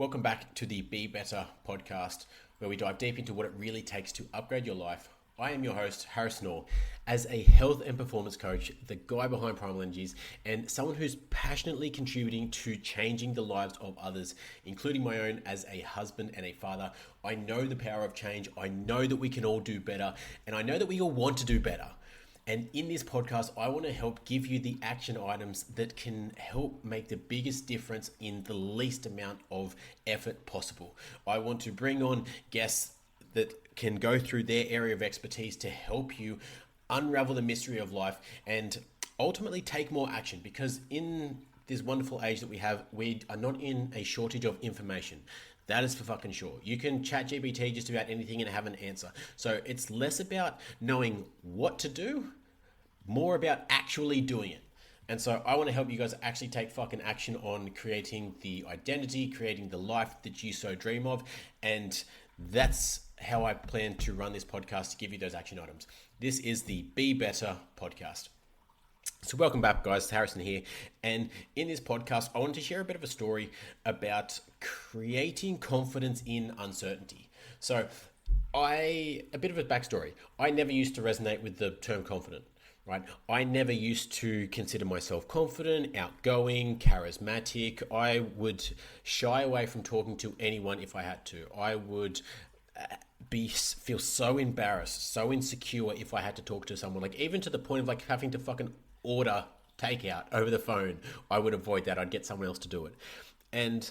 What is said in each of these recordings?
Welcome back to the Be Better podcast, where we dive deep into what it really takes to upgrade your life. I am your host, Harris Knorr. As a health and performance coach, the guy behind Primal Energies, and someone who's passionately contributing to changing the lives of others, including my own as a husband and a father, I know the power of change. I know that we can all do better, and I know that we all want to do better. And in this podcast, I want to help give you the action items that can help make the biggest difference in the least amount of effort possible. I want to bring on guests that can go through their area of expertise to help you unravel the mystery of life and ultimately take more action, because in this wonderful age that we have, we are not in a shortage of information. That is for fucking sure. You can chat GPT just about anything and have an answer. So it's less about knowing what to do, more about actually doing it. And so I want to help you guys actually take fucking action on creating the identity, creating the life that you so dream of. And that's how I plan to run this podcast, to give you those action items. This is the Be Better podcast. So welcome back, guys. Harrison here. And in this podcast, I want to share a bit of a story about creating confidence in uncertainty. So a bit of a backstory. I never used to resonate with the term confident, right? I never used to consider myself confident, outgoing, charismatic. I would shy away from talking to anyone if I had to. I would feel so embarrassed, so insecure if I had to talk to someone, like even to the point of like having to fucking order takeout over the phone. I would avoid that. I'd get someone else to do it. And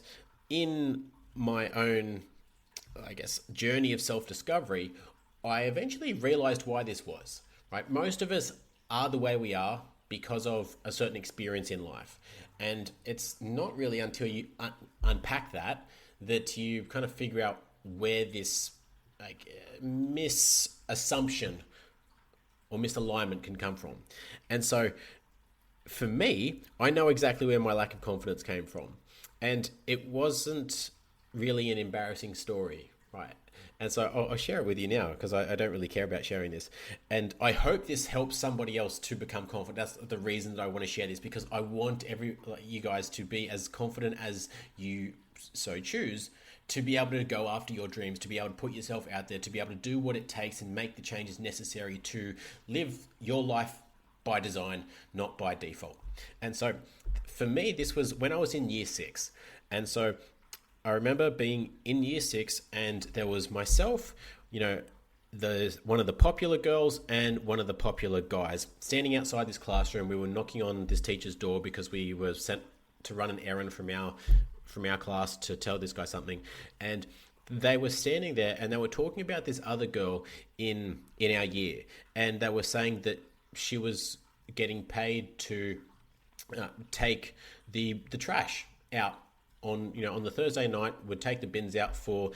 in my own, I guess, journey of self-discovery, I eventually realized why this was, right? Most of us are the way we are because of a certain experience in life. And it's not really until you unpack that you kind of figure out where this misassumption or misalignment can come from. And so for me, I know exactly where my lack of confidence came from. And it wasn't really an embarrassing story, right? And so I'll share it with you now, because I don't really care about sharing this. And I hope this helps somebody else to become confident. That's the reason that I want to share this, because I want you guys to be as confident as you so choose, to be able to go after your dreams, to be able to put yourself out there, to be able to do what it takes and make the changes necessary to live your life by design, not by default. And so for me, this was when I was in year 6. And so I remember being in year 6, and there was myself, one of the popular girls and one of the popular guys standing outside this classroom. We were knocking on this teacher's door because we were sent to run an errand from our class to tell this guy something. And they were standing there and they were talking about this other girl in our year. And they were saying that she was getting paid to take the trash out on the Thursday night, would take the bins out for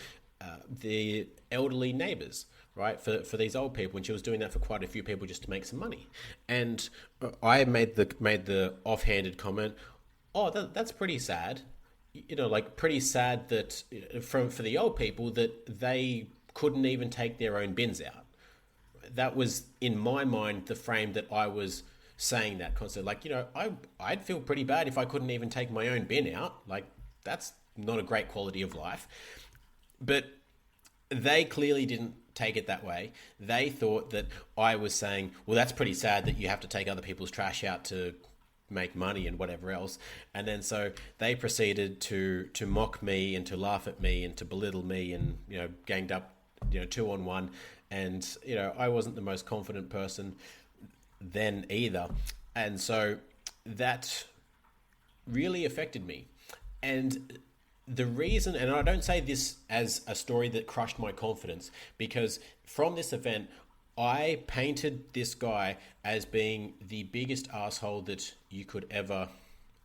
the elderly neighbors, right? For these old people. And she was doing that for quite a few people just to make some money. And I made the offhanded comment, oh, that's pretty sad. Pretty sad that for the old people that they couldn't even take their own bins out. That was, in my mind, the frame that I was saying that concept. I'd feel pretty bad if I couldn't even take my own bin out. That's not a great quality of life. But they clearly didn't take it that way. They thought that I was saying, well, that's pretty sad that you have to take other people's trash out to make money and whatever else. And then so they proceeded to mock me and to laugh at me and to belittle me, and ganged up 2-on-1. And I wasn't the most confident person then either. And so that really affected me. And the reason, and I don't say this as a story that crushed my confidence, because from this event, I painted this guy as being the biggest asshole that you could ever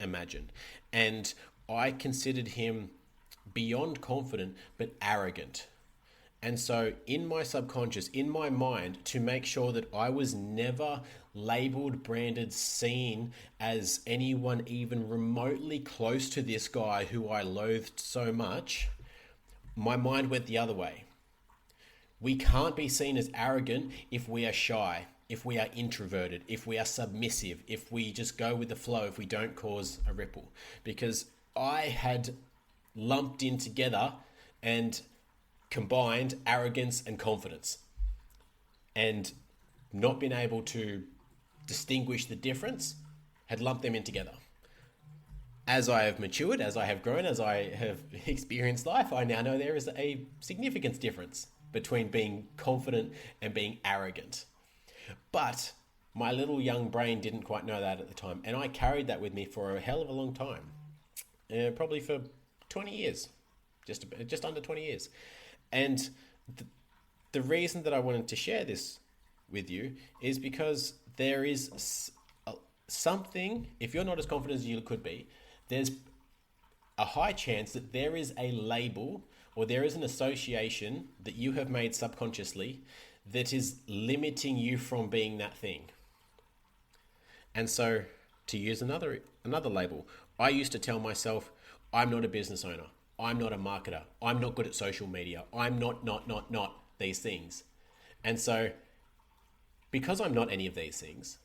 imagine. And I considered him beyond confident, but arrogant. And so in my subconscious, in my mind, to make sure that I was never labeled, branded, seen as anyone even remotely close to this guy who I loathed so much, my mind went the other way. We can't be seen as arrogant if we are shy, if we are introverted, if we are submissive, if we just go with the flow, if we don't cause a ripple. Because I had lumped in together and combined arrogance and confidence, and not been able to distinguish the difference, had lumped them in together. As I have matured, as I have grown, as I have experienced life, I now know there is a significant difference between being confident and being arrogant. But my little young brain didn't quite know that at the time, and I carried that with me for a hell of a long time, probably for 20 years, just under 20 years. And the reason that I wanted to share this with you is because there is something, if you're not as confident as you could be, there's a high chance that there is a label or there is an association that you have made subconsciously that is limiting you from being that thing. And so, to use another label, I used to tell myself, I'm not a business owner, I'm not a marketer, I'm not good at social media, I'm not these things. And so, because I'm not any of these things,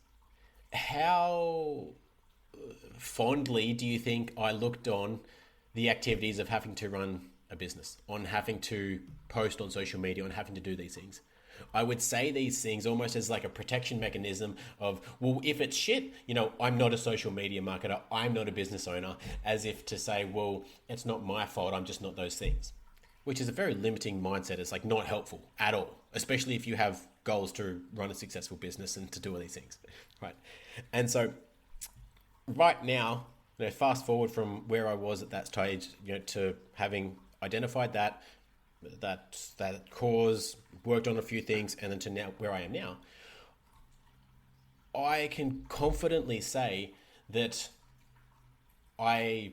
how fondly do you think I looked on the activities of having to run a business, on having to post on social media, on having to do these things? I would say these things almost as like a protection mechanism of, well, if it's shit, I'm not a social media marketer, I'm not a business owner, as if to say, well, it's not my fault, I'm just not those things. Which is a very limiting mindset. It's like not helpful at all, especially if you have goals to run a successful business and to do all these things, right? And so right now, fast forward from where I was at that stage, to having identified that cause, worked on a few things, and then to now where I am now, I can confidently say that I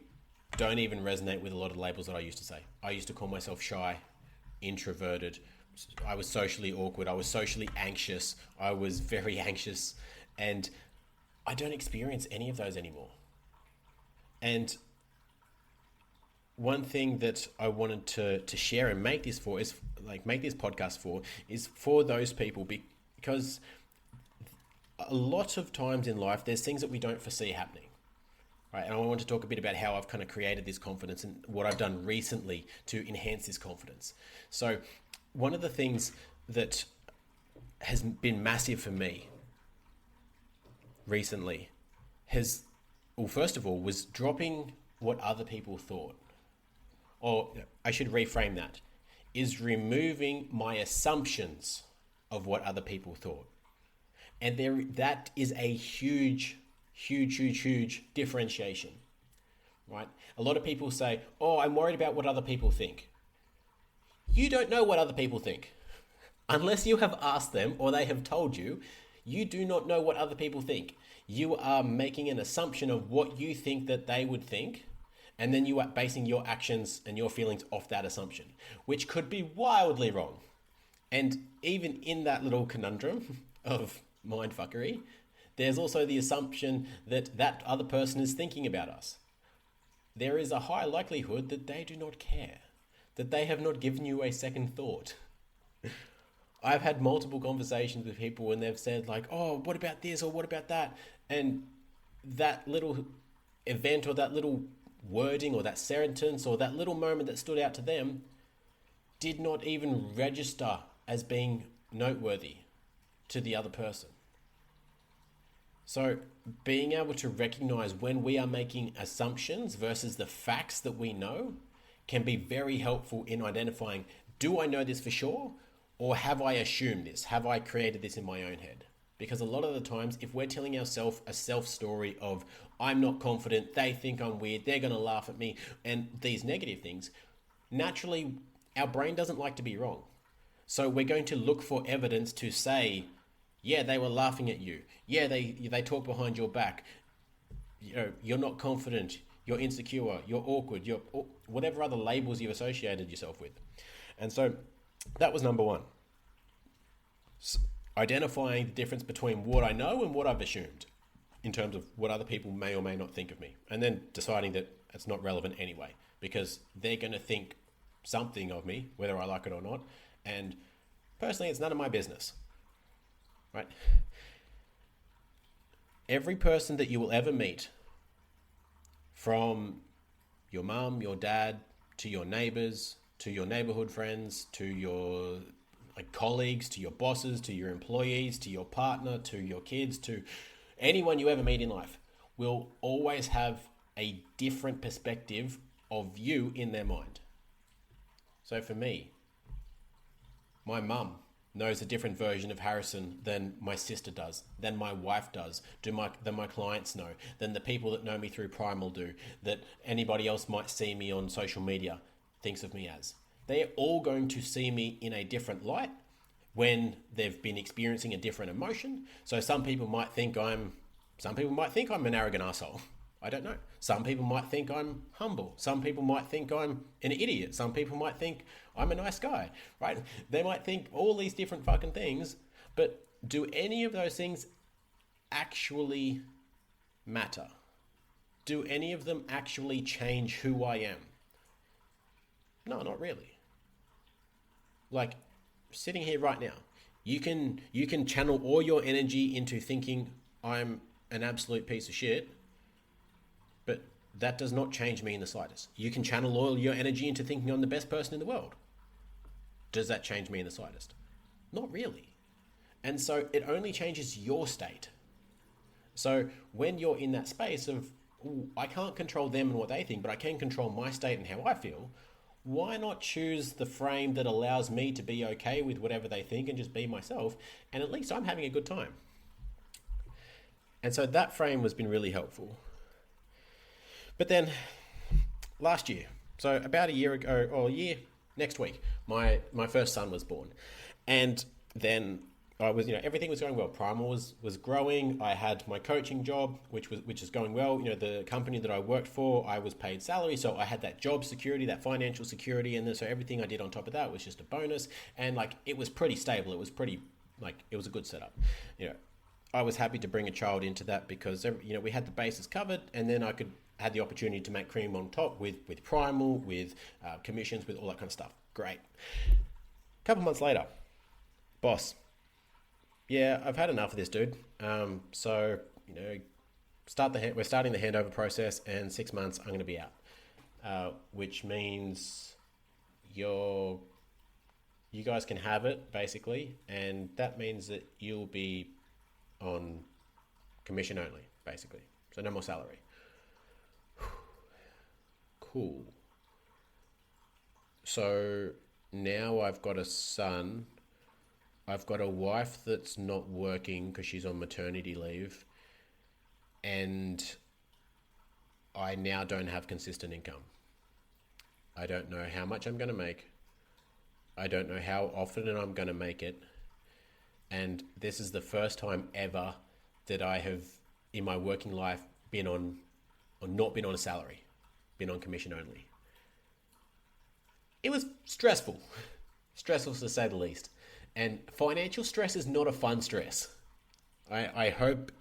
don't even resonate with a lot of labels that I used to say. I used to call myself shy, introverted. I was socially awkward. I was socially anxious. I was very anxious, and I don't experience any of those anymore. And one thing that I wanted to share and make this podcast for is for those people, because a lot of times in life there's things that we don't foresee happening, right? And I want to talk a bit about how I've kind of created this confidence and what I've done recently to enhance this confidence. So one of the things that has been massive for me recently first of all, was dropping what other people thought. Or I should reframe that, is removing my assumptions of what other people thought. And that is a huge differentiation, right? A lot of people say, oh, I'm worried about what other people think. You don't know what other people think. Unless you have asked them or they have told you, you do not know what other people think. You are making an assumption of what you think that they would think, and then you are basing your actions and your feelings off that assumption, which could be wildly wrong. And even in that little conundrum of mindfuckery, there's also the assumption that that other person is thinking about us. There is a high likelihood that they do not care, that they have not given you a second thought. I've had multiple conversations with people and they've said like, oh, what about this or what about that? And that little event or that little wording or that sentence or that little moment that stood out to them did not even register as being noteworthy to the other person. So being able to recognize when we are making assumptions versus the facts that we know can be very helpful in identifying, do I know this for sure? Or have I assumed this? Have I created this in my own head? Because a lot of the times, if we're telling ourselves a self-story of, I'm not confident, they think I'm weird, they're going to laugh at me, and these negative things, naturally, our brain doesn't like to be wrong. So we're going to look for evidence to say, yeah, they were laughing at you. Yeah, they talk behind your back. You're not confident, you're insecure, you're awkward, you're whatever other labels you've associated yourself with. And so that was number one. Identifying the difference between what I know and what I've assumed in terms of what other people may or may not think of me. And then deciding that it's not relevant anyway, because they're going to think something of me, whether I like it or not. And personally, it's none of my business, right? Every person that you will ever meet, from your mum, your dad, to your neighbors, to your neighborhood friends, to your colleagues, to your bosses, to your employees, to your partner, to your kids, to anyone you ever meet in life, will always have a different perspective of you in their mind. So for me, my mum knows a different version of Harrison than my sister does, than my wife does, than my clients know, than the people that know me through Primal do, that anybody else might see me on social media thinks of me as. They're all going to see me in a different light when they've been experiencing a different emotion. So some people might think I'm an arrogant asshole. I don't know. Some people might think I'm humble. Some people might think I'm an idiot. Some people might think I'm a nice guy, right? They might think all these different fucking things, but do any of those things actually matter? Do any of them actually change who I am? No, not really. Like, sitting here right now, you can channel all your energy into thinking I'm an absolute piece of shit, but that does not change me in the slightest. You can channel all your energy into thinking I'm the best person in the world. Does that change me in the slightest? Not really. And so it only changes your state. So when you're in that space of, I can't control them and what they think, but I can control my state and how I feel, why not choose the frame that allows me to be okay with whatever they think and just be myself, and at least I'm having a good time? And so that frame has been really helpful. But then last year, so about a year ago, or a year next week, my first son was born. And then I was, everything was going well. Primal was growing. I had my coaching job, which is going well. The company that I worked for, I was paid salary. So I had that job security, that financial security. And then so everything I did on top of that was just a bonus. And it was pretty stable. It was it was a good setup. I was happy to bring a child into that because, we had the bases covered, and then I had the opportunity to make cream on top with Primal, with commissions, with all that kind of stuff. Great. A couple months later, boss, yeah, I've had enough of this, dude. So, we're starting the handover process, and 6 months I'm going to be out, which means you guys can have it, basically, and that means that you'll be on commission only, basically. So no more salary. Cool. So now I've got a son. I've got a wife that's not working because she's on maternity leave. And I now don't have consistent income. I don't know how much I'm going to make. I don't know how often I'm going to make it. And this is the first time ever that I have, in my working life, not been on a salary, been on commission only. It was stressful to say the least. And financial stress is not a fun stress. I hope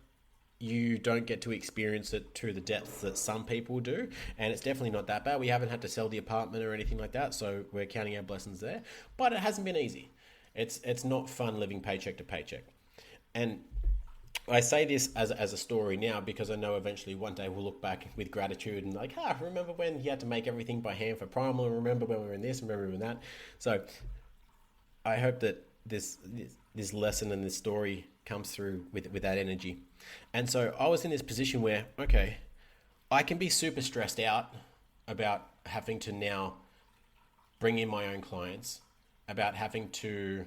you don't get to experience it to the depth that some people do. And it's definitely not that bad. We haven't had to sell the apartment or anything like that, so we're counting our blessings there. But it hasn't been easy. It's not fun living paycheck to paycheck. And I say this as a story now because I know eventually one day we'll look back with gratitude and remember when you had to make everything by hand for Primal, and remember when we were in this, remember when that. So I hope that this lesson and this story comes through with that energy. And so I was in this position where, okay, I can be super stressed out about having to now bring in my own clients, about having to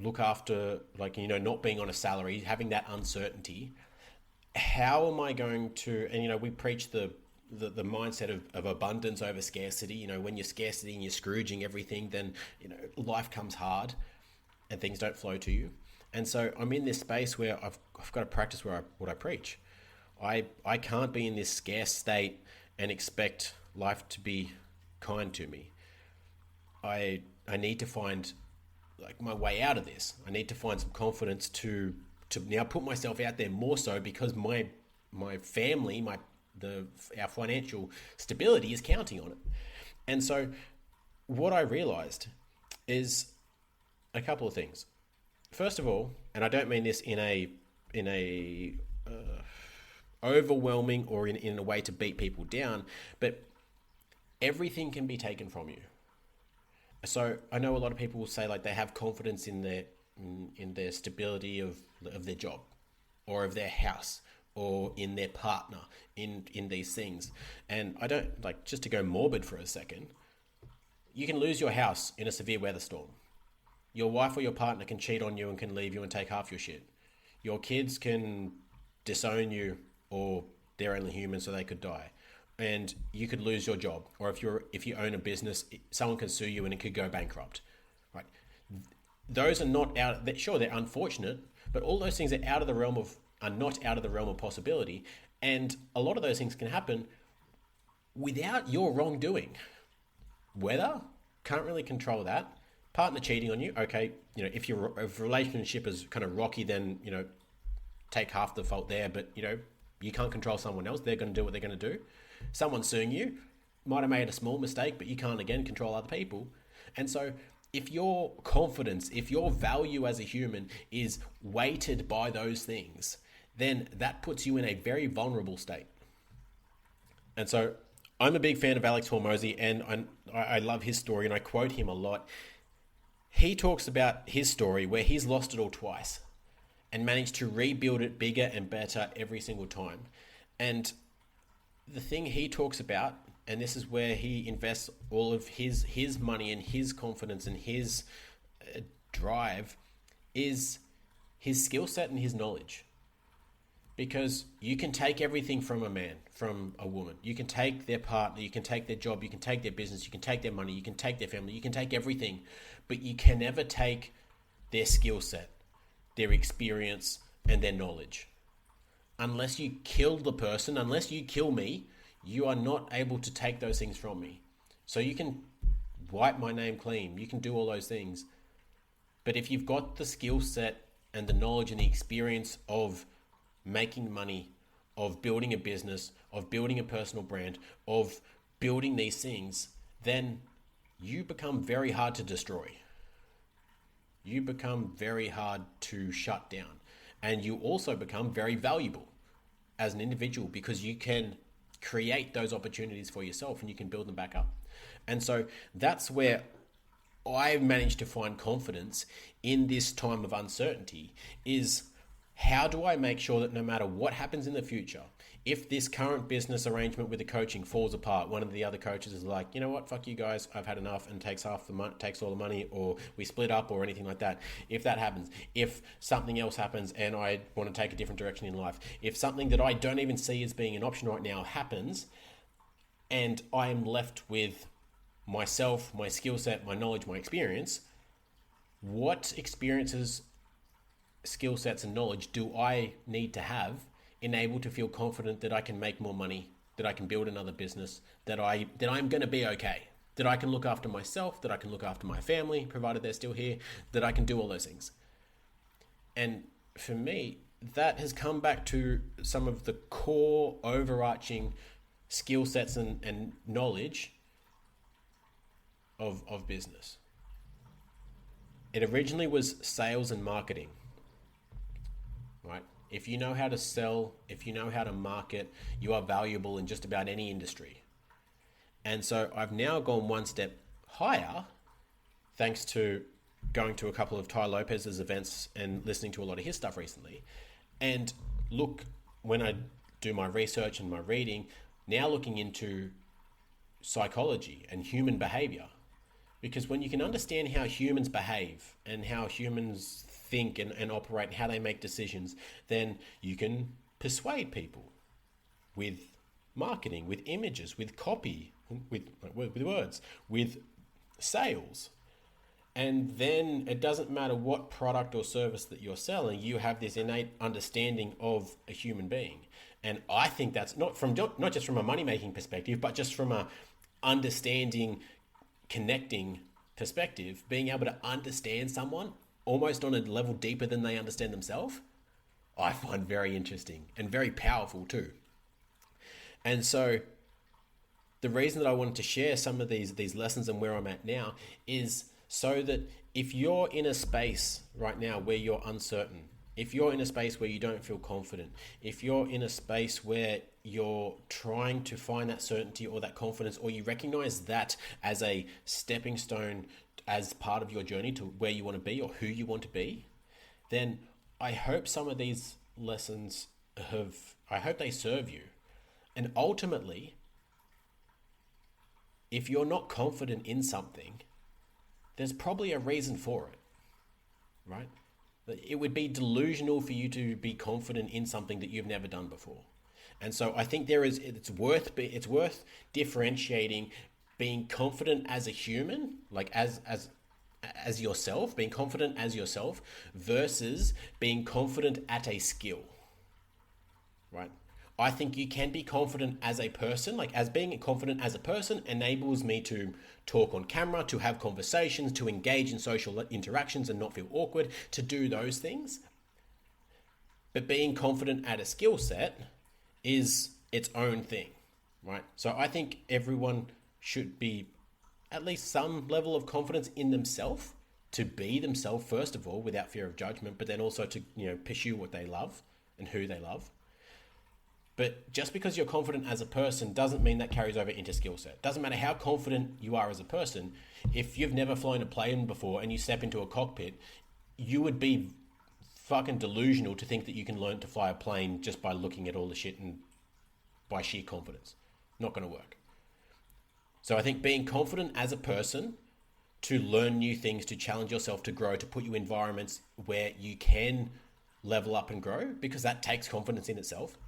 look after, not being on a salary, having that uncertainty. How am I going to, and we preach the mindset of abundance over scarcity. When you're scarcity and you're Scrooging everything, then, life comes hard and things don't flow to you. And so I'm in this space where I've got to practice what I preach. I can't be in this scarce state and expect life to be kind to me. I need to find my way out of this. I need to find some confidence to now put myself out there more so because my family, our financial stability is counting on it. And so what I realized is a couple of things. First of all, and I don't mean this in a overwhelming or in a way to beat people down, but everything can be taken from you. So I know a lot of people will say like they have confidence in their stability of their job or of their house or in their partner, in these things. And I don't like, just to go morbid for a second, you can lose your house in a severe weather storm. Your wife or your partner can cheat on you and can leave you and take half your shit. Your kids can disown you, or they're only human so they could die. And you could lose your job. Or if you own a business, someone can sue you and it could go bankrupt. Right? Those are not out, sure, they're unfortunate, but all those things are not out of the realm of possibility. And a lot of those things can happen without your wrongdoing. Weather, can't really control that. Partner cheating on you, okay, if your relationship is kind of rocky, then, take half the fault there, but, you can't control someone else. They're going to do what they're going to do. Someone suing you might have made a small mistake, but you can't, again, control other people. And so if your confidence, if your value as a human is weighted by those things, then that puts you in a very vulnerable state. And so I'm a big fan of Alex Hormozi, and I love his story, and I quote him a lot. He talks about his story where he's lost it all twice and managed to rebuild it bigger and better every single time. And the thing he talks about, and this is where he invests all of his money and his confidence and his drive, is his skill set and his knowledge. Because you can take everything from a man, from a woman. You can take their partner, you can take their job, you can take their business, you can take their money, you can take their family, you can take everything. But you can never take their skill set, their experience, and their knowledge. Unless you kill the person, unless you kill me, you are not able to take those things from me. So you can wipe my name clean, you can do all those things. But if you've got the skill set and the knowledge and the experience of making money, of building a business, of building a personal brand, of building these things, then you become very hard to destroy. You become very hard to shut down. And you also become very valuable as an individual because you can create those opportunities for yourself and you can build them back up. And so that's where I've managed to find confidence in this time of uncertainty, is how do I make sure that no matter what happens in the future, if this current business arrangement with the coaching falls apart, one of the other coaches is like, you know what, fuck you guys, I've had enough, and takes all the money, or we split up or anything like that. If that happens, if something else happens and I want to take a different direction in life, if something that I don't even see as being an option right now happens, and I am left with myself, my skill set, my knowledge, my experience, what experiences, skill sets, and knowledge do I need to have able to feel confident that I can make more money, that I can build another business, that I'm going to be okay, that I can look after myself, that I can look after my family, provided they're still here, that I can do all those things. And for me, that has come back to some of the core overarching skill sets and knowledge of business. It originally was sales and marketing, right? If you know how to sell, if you know how to market, you are valuable in just about any industry. And so I've now gone one step higher, thanks to going to a couple of Tai Lopez's events and listening to a lot of his stuff recently. And look, when I do my research and my reading, now looking into psychology and human behavior. Because when you can understand how humans behave and how humans think and operate and how they make decisions, then you can persuade people with marketing, with images, with copy, with words, with sales. And then it doesn't matter what product or service that you're selling, you have this innate understanding of a human being. And I think that's not just from a money-making perspective, but just from a understanding, connecting perspective, being able to understand someone almost on a level deeper than they understand themselves, I find very interesting and very powerful too. And so the reason that I wanted to share some of these lessons and where I'm at now is so that if you're in a space right now where you're uncertain, if you're in a space where you don't feel confident, if you're in a space where you're trying to find that certainty or that confidence, or you recognize that as a stepping stone as part of your journey to where you want to be or who you want to be, then I hope some of these lessons I hope they serve you. And ultimately, if you're not confident in something, there's probably a reason for it, right? It would be delusional for you to be confident in something that you've never done before. And so I think it's worth differentiating being confident as a human, like as yourself, being confident as yourself versus being confident at a skill, right? I think you can be confident as a person, like as being confident as a person enables me to talk on camera, to have conversations, to engage in social interactions and not feel awkward, to do those things. But being confident at a skill set is its own thing, right? So I think everyone should be at least some level of confidence in themselves, to be themselves first of all without fear of judgment, but then also to pursue what they love and who they love. But just because you're confident as a person doesn't mean that carries over into skill set. Doesn't matter how confident you are as a person. If you've never flown a plane before and you step into a cockpit, you would be fucking delusional to think that you can learn to fly a plane just by looking at all the shit and by sheer confidence. Not going to work. So I think being confident as a person to learn new things, to challenge yourself, to grow, to put you in environments where you can level up and grow, because that takes confidence in itself.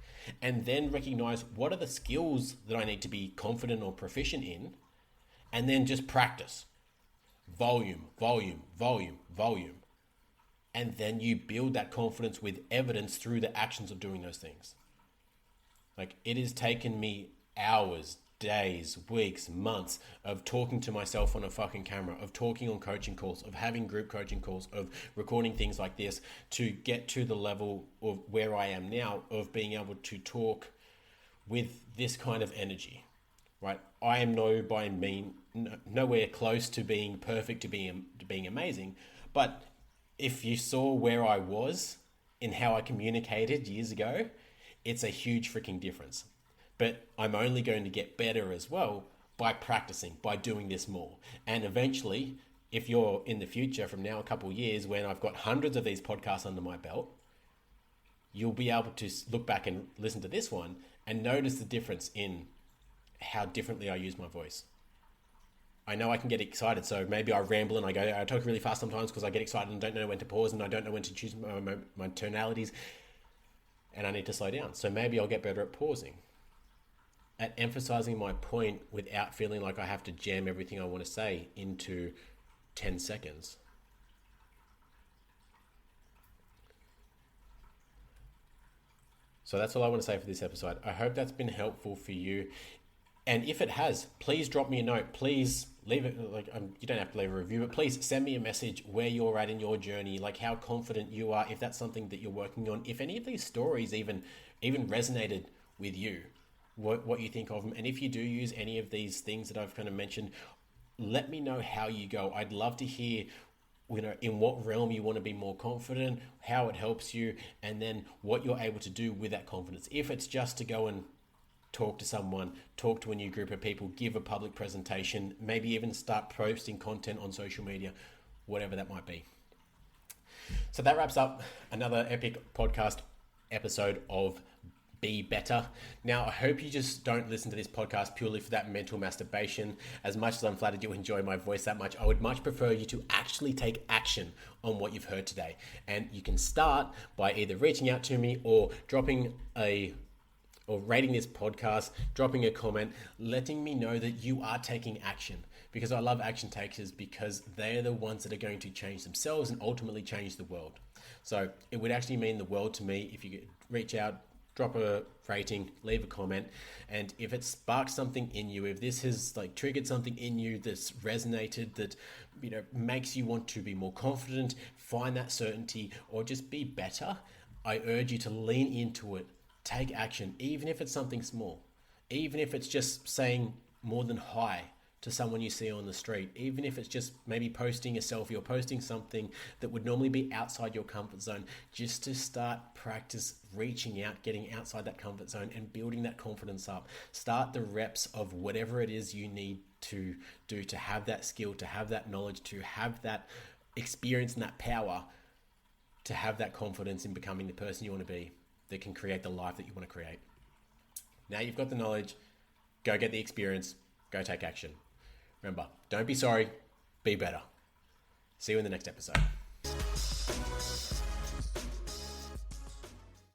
And then recognize what are the skills that I need to be confident or proficient in, and then just practice. Volume. And then you build that confidence with evidence through the actions of doing those things. Like, it has taken me hours, days, weeks, months of talking to myself on a fucking camera, of talking on coaching calls, of having group coaching calls, of recording things like this to get to the level of where I am now, of being able to talk with this kind of energy, right? I am nowhere close to being perfect, to being amazing, but if you saw where I was in how I communicated years ago, it's a huge freaking difference. But I'm only going to get better as well by practicing, by doing this more. And eventually, if you're in the future from now a couple of years, when I've got hundreds of these podcasts under my belt, you'll be able to look back and listen to this one and notice the difference in how differently I use my voice. I know I can get excited, so maybe I ramble and I talk really fast sometimes because I get excited and don't know when to pause, and I don't know when to choose my tonalities, and I need to slow down. So maybe I'll get better at pausing, at emphasizing my point without feeling like I have to jam everything I want to say into 10 seconds. So that's all I want to say for this episode. I hope that's been helpful for you. And if it has, please drop me a note. Please leave it, you don't have to leave a review, but please send me a message where you're at in your journey, like how confident you are, if that's something that you're working on, if any of these stories even resonated with you, what you think of them. And if you do use any of these things that I've kind of mentioned, let me know how you go. I'd love to hear, in what realm you want to be more confident, how it helps you, and then what you're able to do with that confidence. If it's just to go and talk to someone, talk to a new group of people, give a public presentation, maybe even start posting content on social media, whatever that might be. So that wraps up another epic podcast episode of Be Better. Now, I hope you just don't listen to this podcast purely for that mental masturbation. As much as I'm flattered you enjoy my voice that much, I would much prefer you to actually take action on what you've heard today. And you can start by either reaching out to me or rating this podcast, dropping a comment, letting me know that you are taking action. Because I love action takers, because they're the ones that are going to change themselves and ultimately change the world. So it would actually mean the world to me if you could reach out, drop a rating, leave a comment, and if it sparks something in you, if this has triggered something in you that's resonated, that makes you want to be more confident, find that certainty, or just be better, I urge you to lean into it. Take action, even if it's something small, even if it's just saying more than hi to someone you see on the street, even if it's just maybe posting a selfie or posting something that would normally be outside your comfort zone, just to start practice reaching out, getting outside that comfort zone and building that confidence up. Start the reps of whatever it is you need to do to have that skill, to have that knowledge, to have that experience and that power, to have that confidence in becoming the person you want to be that can create the life that you want to create. Now you've got the knowledge, go get the experience, go take action. Remember, don't be sorry, be better. See you in the next episode.